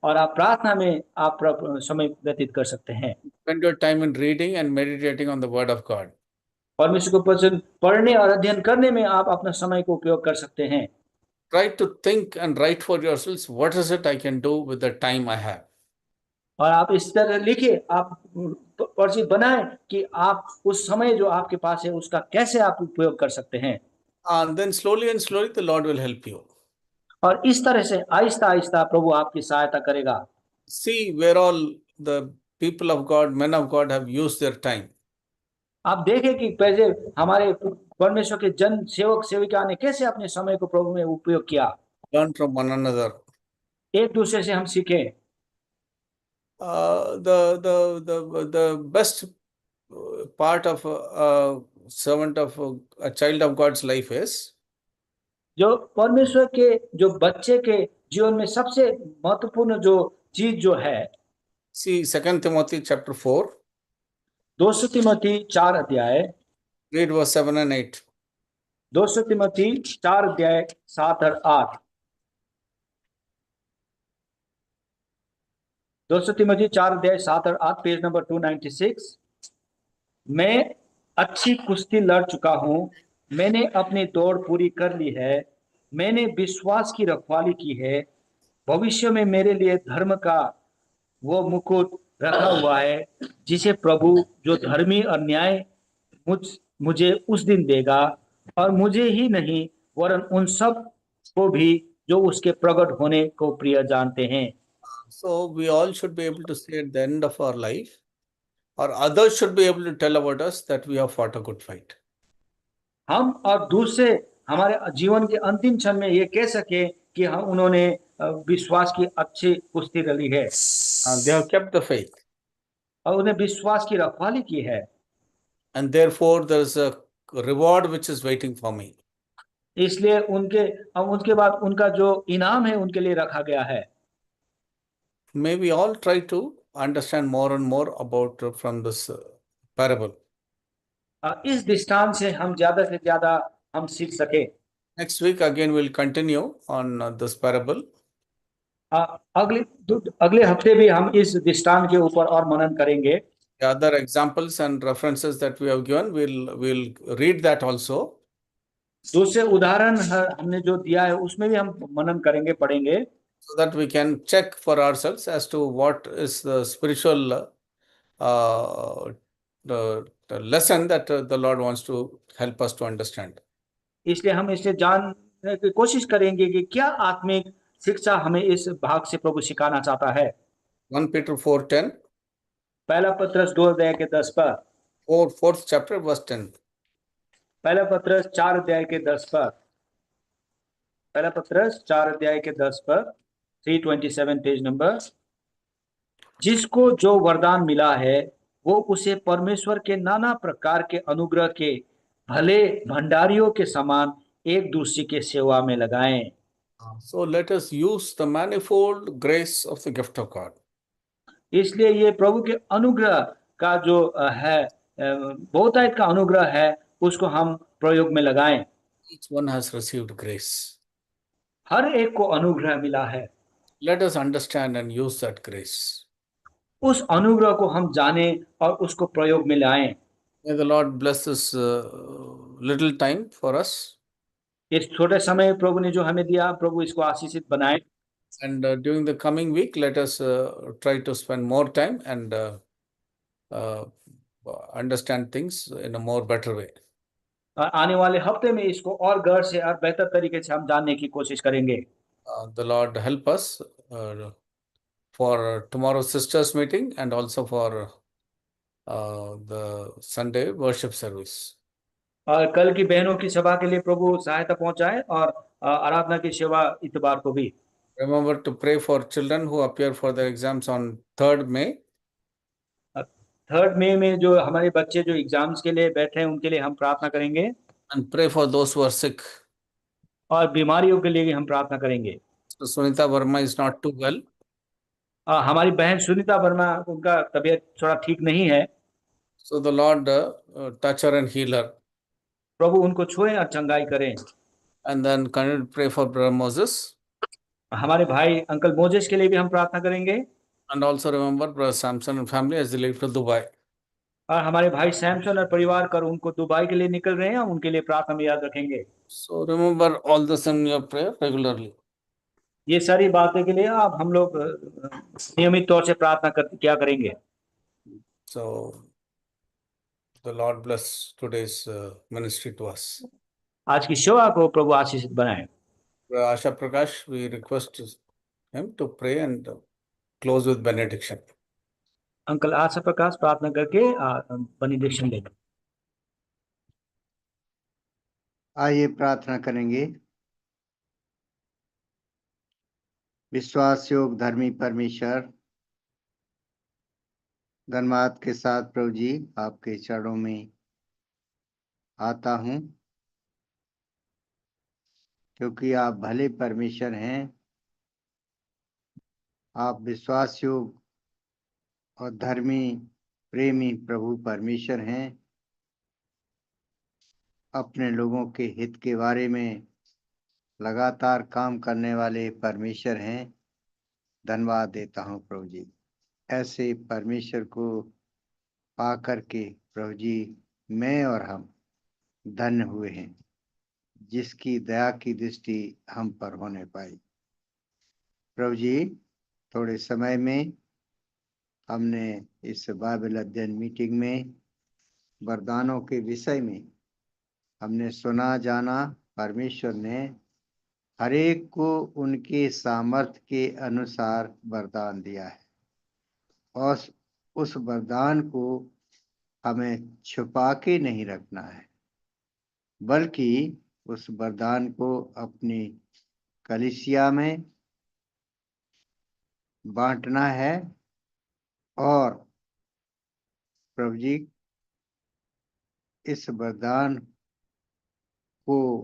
और आप प्रार्थना में आप समय व्यतीत कर सकते हैं। Spend your time in reading and meditating on the word of God. परमेश्वर को वचन पढ़ने और अध्ययन करने में आप अपना समय को उपयोग कर सकते हैं। Try to think and write for yourselves, what is it I can do with the time I have? और आप इस तरह लिखिए, आप पर्ची बनाएं कि आप उस समय जो आपके पास है उसका कैसे आप उपयोग कर सकते हैं। And then slowly and slowly the Lord will help you. और इस तरह से आहिस्ता आहिस्ता प्रभु आपकी सहायता करेगा। See where all the people of God, men of God have used their time. आप देखें कि पहले हमारे परमेश्वर के जन सेवक सेविका ने कैसे अपने समय को प्रभु में उपयोग किया। Learn from one another. एक दूसरे से हम सीखें। The best part of a servant of a child of God's life is जो परमेश्वर के जो बच्चे के जीवन में सबसे महत्वपूर्ण जो चीज जो है, see 2 Timothy chapter 4, 2 तिमोथी 4 अध्याय, read verse 7 and 8. 2 तिमोथी 4 अध्याय 7 और 8। 2 तिमोथी 4 अध्याय 7 और 8, पेज नंबर 296। मैं अच्छी कुश्ती लड़ चुका हूं, मैंने अपनी दौड़ पूरी कर ली है, मैंने विश्वास की रखवाली की है, भविष्य में मेरे लिए धर्म का वो मुकुट रखा हुआ है जिसे प्रभु जो धर्मी और न्याय मुझे उस दिन देगा, और मुझे ही नहीं वरन उन सब को भी जो उसके प्रकट होने को प्रिय जानते हैं। So we all should be able to say at the end of our life, or others should be able to tell about us that we have fought a good fight. हम और दूसरे हमारे जीवन के अंतिम क्षण में ये कह सके कि हम उन्होंने विश्वास की अच्छी कुश्ती लड़ी है And they have kept the faith. और उन्हें विश्वास की रखवाली की है, And therefore there is a reward which is waiting for me. इसलिए उनके बाद उनका जो इनाम है उनके लिए रखा गया है। May we all try to understand more and more about from this parable. इस दृष्टांत से हम ज्यादा से ज्यादा हम सीख सके। Next week again we'll continue on this parable. अगले हफ्ते भी हम इस दृष्टांत के ऊपर और मनन करेंगे। The other examples and references that we have given, we'll read that also. दूसरे उदाहरण हमने जो दिया है उसमें भी हम मनन करेंगे, पढ़ेंगे, so that we can check for ourselves as to what is the spiritual the lesson that the Lord wants to help us to understand. इसलिए हम इसे जानने की कोशिश करेंगे कि क्या आत्मिक शिक्षा हमें इस भाग से प्रभु सिखाना चाहता है। 1 Peter 4:10, पहला पत्रस 2 अध्याय के 10 पर, 4th chapter verse 10. पहला पत्रस 4 अध्याय के 10 पर, पहला पत्रस 4 अध्याय के 10 पर, 327 पेज नंबर। जिसको जो वरदान मिला है वो उसे परमेश्वर के नाना प्रकार के अनुग्रह के भले भंडारियों के समान एक दूसरे के सेवा में लगाएं। So let us use the manifold grace of the gift of God. इसलिए ये प्रभु के अनुग्रह का जो है, बहुतायत का अनुग्रह है, उसको हम प्रयोग में लगाएं। Each one has received grace. हर एक को अनुग्रह मिला है। Let us understand and use that grace. उस अनुग्रह को हम जाने और उसको प्रयोग में लाएं। May the Lord bless this little time for us. इस छोटे समय प्रभु ने जो हमें दिया, प्रभु इसको आशीषित बनाए। And during the coming week, let us try to spend more time and understand things in a more better way. और आने वाले हफ्ते में इसको और गौर से और बेहतर तरीके से हम जानने की कोशिश करेंगे। The Lord help us for tomorrow's sisters meeting and also for the Sunday worship service. और कल की बहनों की सभा के लिए प्रभु सहायता पहुंचाए और आराधना की सेवा इतवार को भी। Remember to pray for children who appear for their exams on 3rd May. 3 मई में जो हमारे बच्चे जो एग्जाम्स के लिए बैठे हैं उनके लिए हम प्रार्थना करेंगे, And pray for those who are sick. और बीमारियों के लिए भी हम प्रार्थना करेंगे। So Sunita Verma is not too well. हमारी बहन सुनीता वर्मा, उनका तबीयत थोड़ा ठीक नहीं है। So the Lord touch her and heal her. प्रभु उनको छुए और चंगाई करें। And then continue to pray for Brother Moses. हमारे भाई अंकल मोजेस के लिए भी हम प्रार्थना करेंगे। And also remember Brother Samson and family as they leave to Dubai. और हमारे भाई सैमसन और परिवार कर उनको दुबई के लिए निकल रहे हैं, उनके लिए प्रार्थना में याद रखेंगे। So remember all this in your prayer regularly. ये सारी बातें के लिए आप हम लोग नियमित तौर से प्रार्थना क्या करेंगे। So the Lord bless today's ministry to us. आज की सेवा को प्रभु आशीषित बनाए। Asha Prakash, we request him to pray and close with benediction. Uncle Asha Prakash प्रार्थना करके बेनेडिक्शन देंगे। आइए प्रार्थना करेंगे। विश्वास योग धर्मी परमेश्वर, धन्यवाद के साथ प्रभु जी आपके चरणों में आता हूं, क्योंकि आप भले परमेश्वर हैं। आप विश्वास योग और धर्मी प्रेमी प्रभु परमेश्वर हैं। अपने लोगों के हित के बारे में लगातार काम करने वाले परमेश्वर हैं। धन्यवाद देता हूं प्रभु जी। ऐसे परमेश्वर को पा करके प्रभु जी मैं और हम धन्य हुए हैं, जिसकी दया की दृष्टि हम पर होने पाई। प्रभु जी, थोड़े समय में हमने इस बाइबल अध्ययन मीटिंग में वरदानों के विषय में हमने सुना जाना। परमेश्वर ने हर एक को उनके सामर्थ्य के अनुसार वरदान दिया है, और उस वरदान को हमें छुपा के नहीं रखना है, बल्कि उस वरदान को अपनी कलीसिया में बांटना है। और प्रभु जी, इस वरदान को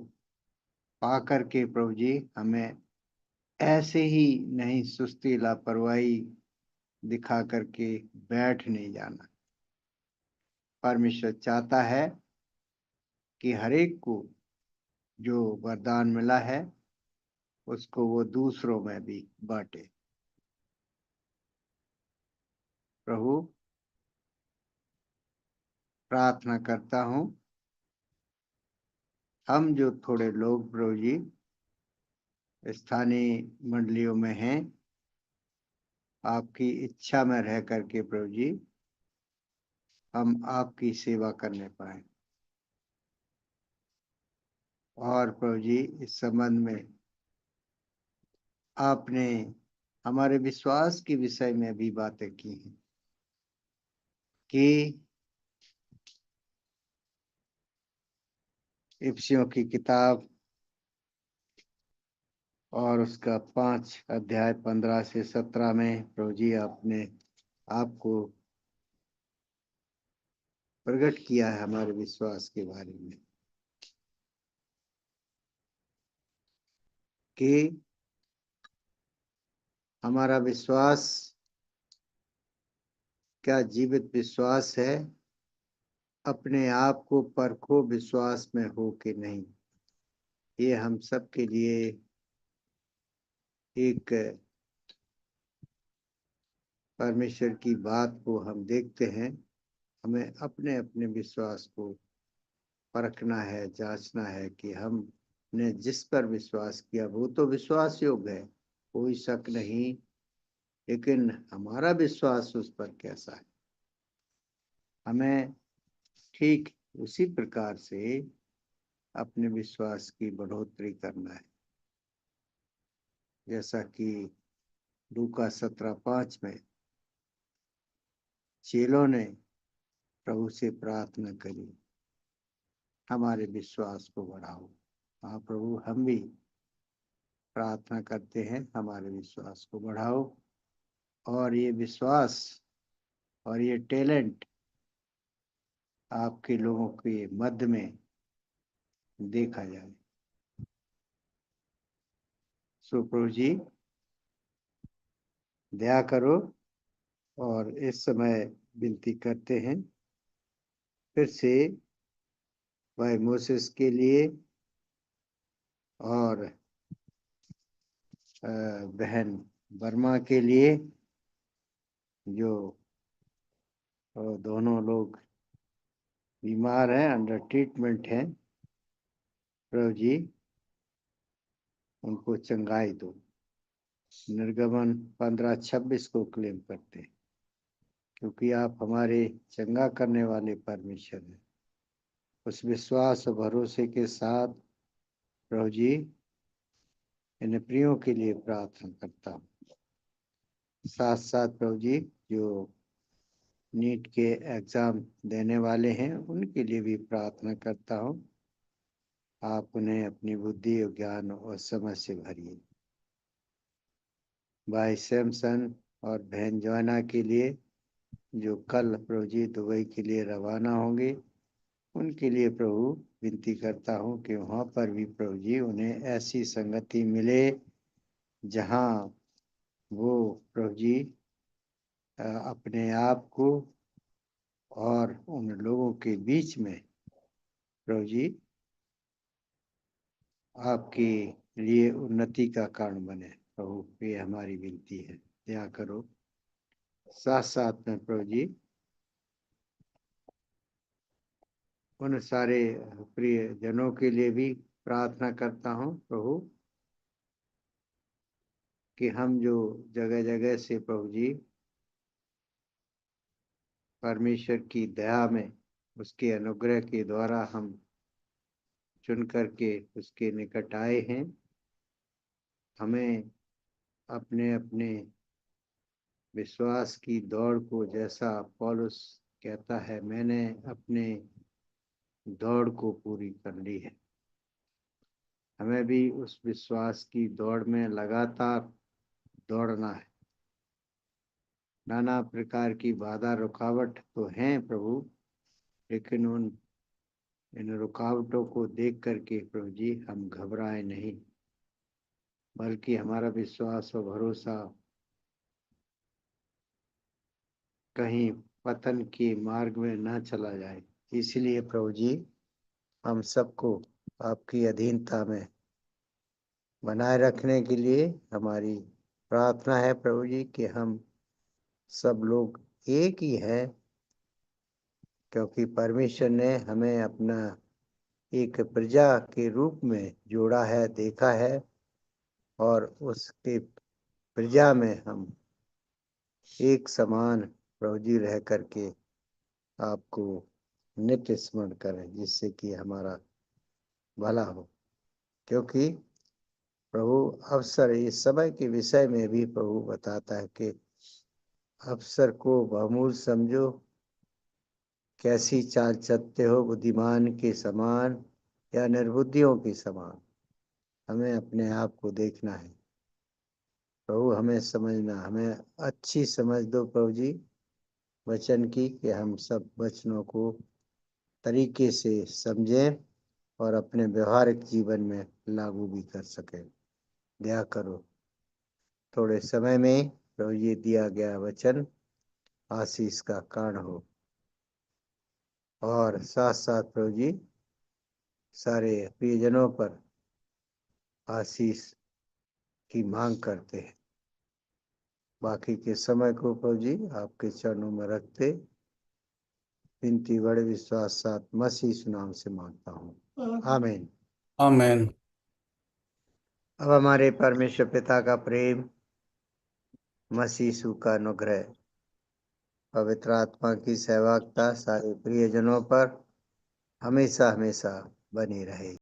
पाकर के प्रभु जी हमें ऐसे ही नहीं सुस्ती लापरवाही दिखा करके बैठ नहीं जाना। परमेश्वर चाहता है कि हर एक को जो वरदान मिला है उसको वो दूसरों में भी बांटे। प्रभु, प्रार्थना करता हूं, हम जो थोड़े लोग प्रभु जी स्थानीय मंडलियों में हैं, आपकी इच्छा में रह करके प्रभु जी हम आपकी सेवा करने पाए। और प्रभु जी, इस संबंध में आपने हमारे विश्वास के विषय में भी बातें की हैं कि इफिसियों की किताब और उसका 5 अध्याय 15 से 17 में प्रभु जी आपने आपको प्रकट किया है हमारे विश्वास के बारे में, कि हमारा विश्वास क्या जीवित विश्वास है, अपने आप को परखो विश्वास में हो कि नहीं। ये हम सब के लिए एक परमेश्वर की बात को हम देखते हैं। हमें अपने अपने विश्वास को परखना है, जांचना है कि हमने जिस पर विश्वास किया वो तो विश्वास योग्य है, कोई शक नहीं, लेकिन हमारा विश्वास उस पर कैसा है। हमें ठीक उसी प्रकार से अपने विश्वास की बढ़ोतरी करना है, जैसा कि लूका 17:5 में चेलों ने प्रभु से प्रार्थना करी, हमारे विश्वास को बढ़ाओ। हाँ प्रभु, हम भी प्रार्थना करते हैं, हमारे विश्वास को बढ़ाओ, और ये विश्वास और ये टैलेंट आपके लोगों के मध्य में देखा जाए। सो प्रभु जी, दया करो। और इस समय विनती करते हैं फिर से भाई मोसेस के लिए और बहन वर्मा के लिए, जो दोनों लोग बीमार हैं, अंडर ट्रीटमेंट हैं, प्रभु जी उनको चंगाई दो। निर्गमन 15:26 को क्लेम करते हैं, क्योंकि आप हमारे चंगा करने वाले परमेश्वर हैं। उस विश्वास और भरोसे के साथ प्रभु जी इन प्रियों के लिए प्रार्थना करता हूँ। साथ साथ प्रभु जी जो नीट के एग्जाम देने वाले हैं उनके लिए भी प्रार्थना करता हूँ। आप उन्हें अपनी बुद्धि और ज्ञान और समझ से भरिए। भाई सैमसन और बहन जोना के लिए जो कल प्रभु जी दुबई के लिए रवाना होंगे, उनके लिए प्रभु विनती करता हूँ कि वहाँ पर भी प्रभु जी उन्हें ऐसी संगति मिले जहाँ वो प्रभु जी अपने आप को और उन लोगों के बीच में प्रभु जी आपके लिए उन्नति का कारण बने। प्रभु ये हमारी विनती है, दया करो। साथ साथ में प्रभु जी उन सारे प्रिय जनों के लिए भी प्रार्थना करता हूँ प्रभु कि हम जो जगह जगह से प्रभु जी परमेश्वर की दया में उसके अनुग्रह के द्वारा हम चुन करके उसके निकट आए हैं, हमें अपने अपने विश्वास की दौड़ को, जैसा पौलुस कहता है, मैंने अपने दौड़ को पूरी कर ली है, हमें भी उस विश्वास की दौड़ में लगातार दौड़ना है। नाना प्रकार की बाधा रुकावट तो हैं प्रभु, लेकिन इन रुकावटों को देख करके प्रभु जी हम घबराए नहीं, बल्कि हमारा विश्वास और भरोसा कहीं पतन के मार्ग में न चला जाए। इसलिए प्रभु जी हम सबको आपकी अधीनता में बनाए रखने के लिए हमारी प्रार्थना है प्रभु जी कि हम सब लोग एक ही हैं, क्योंकि परमेश्वर ने हमें अपना एक प्रजा के रूप में जोड़ा है, देखा है, और उसके प्रजा में हम एक समान प्रभु जी रह करके आपको नित्य स्मरण करें, जिससे कि हमारा भला हो। क्योंकि प्रभु अवसर इस समय के विषय में भी प्रभु बताता है कि अवसर को बहुमूल्य समझो, कैसी चाल चलते हो, बुद्धिमान के समान या निर्बुद्धियों के समान। हमें अपने आप को देखना है प्रभु, हमें समझना, हमें अच्छी समझ दो प्रभु जी वचन की, कि हम सब वचनों को तरीके से समझें और अपने व्यवहारिक जीवन में लागू भी कर सकें। दया करो, थोड़े समय में प्रभु जी दिया गया वचन आशीष का कारण हो। और साथ साथ प्रभु जी सारे प्रियजनों पर आशीष की मांग करते हैं। बाकी के समय को प्रभु जी आपके चरणों में रखते विनती बड़े विश्वास साथ मसीह नाम से मांगता हूँ, आमीन। आमेन। अब हमारे परमेश्वर पिता का प्रेम, मसीह यीशु का अनुग्रह, पवित्र आत्मा की सहभागिता सारे प्रियजनों पर हमेशा हमेशा बनी रहे।